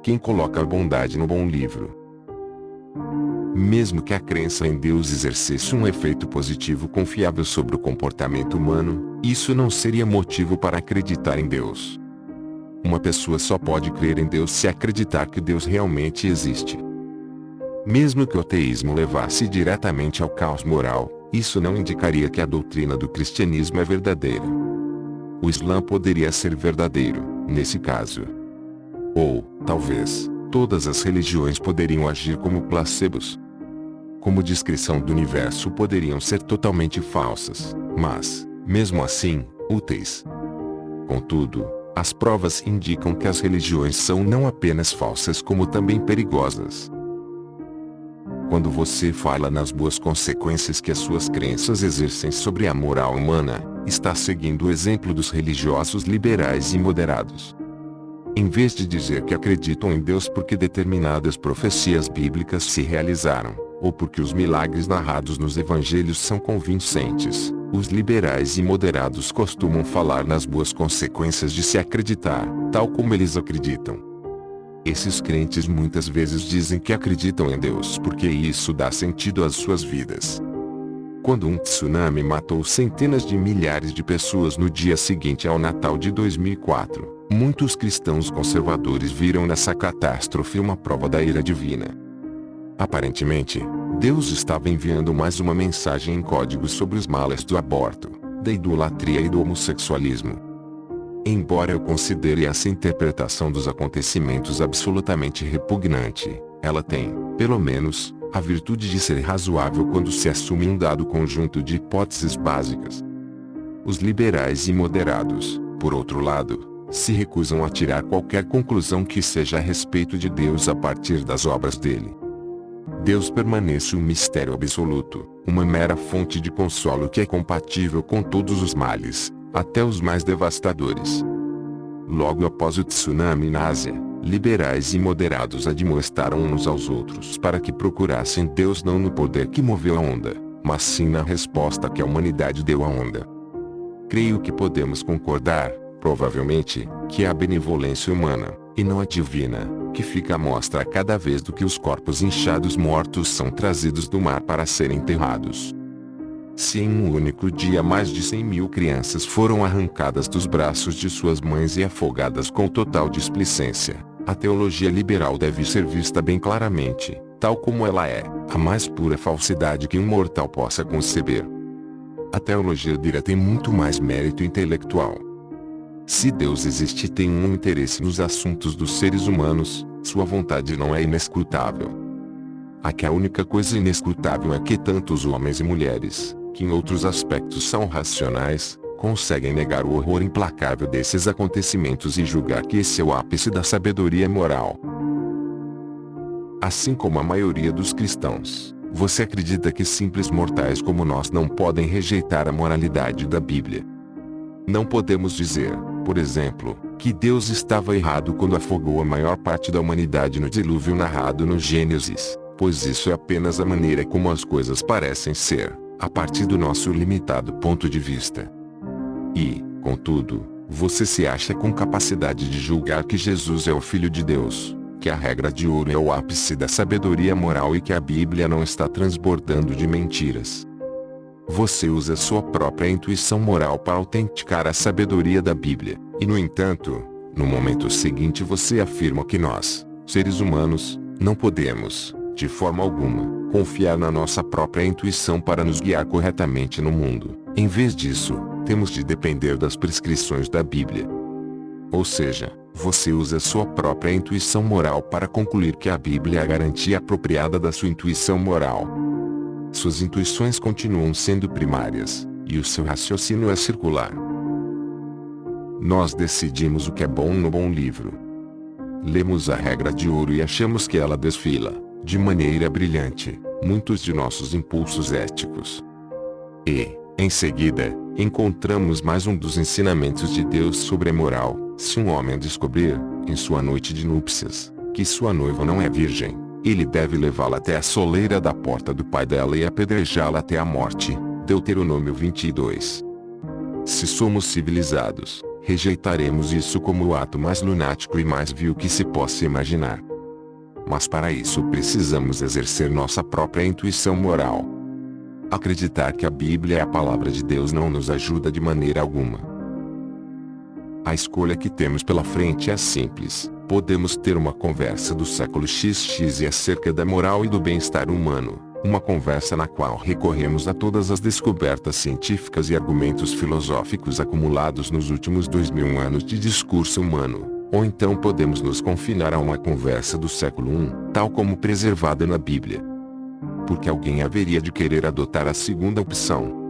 quem coloca a bondade no bom livro. Mesmo que a crença em Deus exercesse um efeito positivo confiável sobre o comportamento humano, isso não seria motivo para acreditar em Deus. Uma pessoa só pode crer em Deus se acreditar que Deus realmente existe. Mesmo que o ateísmo levasse diretamente ao caos moral, isso não indicaria que a doutrina do cristianismo é verdadeira. O Islã poderia ser verdadeiro, nesse caso. Ou, talvez, todas as religiões poderiam agir como placebos. Como descrição do universo poderiam ser totalmente falsas, mas, mesmo assim, úteis. Contudo, as provas indicam que as religiões são não apenas falsas como também perigosas. Quando você fala nas boas consequências que as suas crenças exercem sobre a moral humana, está seguindo o exemplo dos religiosos liberais e moderados. Em vez de dizer que acreditam em Deus porque determinadas profecias bíblicas se realizaram, ou porque os milagres narrados nos evangelhos são convincentes, os liberais e moderados costumam falar nas boas consequências de se acreditar, tal como eles acreditam. Esses crentes muitas vezes dizem que acreditam em Deus porque isso dá sentido às suas vidas. Quando um tsunami matou centenas de milhares de pessoas no dia seguinte ao Natal de 2004, muitos cristãos conservadores viram nessa catástrofe uma prova da ira divina. Aparentemente, Deus estava enviando mais uma mensagem em código sobre os males do aborto, da idolatria e do homossexualismo. Embora eu considere essa interpretação dos acontecimentos absolutamente repugnante, ela tem, pelo menos, a virtude de ser razoável quando se assume um dado conjunto de hipóteses básicas. Os liberais e moderados, por outro lado, se recusam a tirar qualquer conclusão que seja a respeito de Deus a partir das obras dele. Deus permanece um mistério absoluto, uma mera fonte de consolo que é compatível com todos os males, até os mais devastadores. Logo após o tsunami na Ásia, liberais e moderados admoestaram uns aos outros para que procurassem Deus não no poder que moveu a onda, mas sim na resposta que a humanidade deu à onda. Creio que podemos concordar, provavelmente, que é a benevolência humana, e não a divina, que fica à mostra cada vez do que os corpos inchados mortos são trazidos do mar para serem enterrados. Se em um único dia mais de 100.000 crianças foram arrancadas dos braços de suas mães e afogadas com total displicência, a teologia liberal deve ser vista bem claramente, tal como ela é, a mais pura falsidade que um mortal possa conceber. A teologia dira tem muito mais mérito intelectual. Se Deus existe e tem um interesse nos assuntos dos seres humanos, sua vontade não é inescrutável. Aqui a única coisa inescrutável é que tanto os homens e mulheres, que em outros aspectos são racionais, conseguem negar o horror implacável desses acontecimentos e julgar que esse é o ápice da sabedoria moral. Assim como a maioria dos cristãos, você acredita que simples mortais como nós não podem rejeitar a moralidade da Bíblia. Não podemos dizer, por exemplo, que Deus estava errado quando afogou a maior parte da humanidade no dilúvio narrado no Gênesis, pois isso é apenas a maneira como as coisas parecem ser, a partir do nosso limitado ponto de vista. E, contudo, você se acha com capacidade de julgar que Jesus é o Filho de Deus, que a regra de ouro é o ápice da sabedoria moral e que a Bíblia não está transbordando de mentiras. Você usa sua própria intuição moral para autenticar a sabedoria da Bíblia, e no entanto, no momento seguinte você afirma que nós, seres humanos, não podemos, de forma alguma, confiar na nossa própria intuição para nos guiar corretamente no mundo. Em vez disso, temos de depender das prescrições da Bíblia. Ou seja, você usa sua própria intuição moral para concluir que a Bíblia é a garantia apropriada da sua intuição moral. Suas intuições continuam sendo primárias, e o seu raciocínio é circular. Nós decidimos o que é bom no bom livro. Lemos a regra de ouro e achamos que ela desfila, de maneira brilhante, muitos de nossos impulsos éticos. E, em seguida, encontramos mais um dos ensinamentos de Deus sobre a moral. Se um homem descobrir, em sua noite de núpcias, que sua noiva não é virgem, ele deve levá-la até a soleira da porta do pai dela e apedrejá-la até a morte. Deuteronômio 22. Se somos civilizados, Rejeitaremos isso como o ato mais lunático e mais vil que se possa imaginar. Mas para isso precisamos exercer nossa própria intuição moral. Acreditar que a Bíblia é a palavra de Deus não nos ajuda de maneira alguma. A escolha que temos pela frente é simples. Podemos ter uma conversa do século XX acerca da moral e do bem-estar humano, uma conversa na qual recorremos a todas as descobertas científicas e argumentos filosóficos acumulados nos últimos 2000 anos de discurso humano. Ou então podemos nos confinar a uma conversa do século I, tal como preservada na Bíblia. Porque alguém haveria de querer adotar a segunda opção.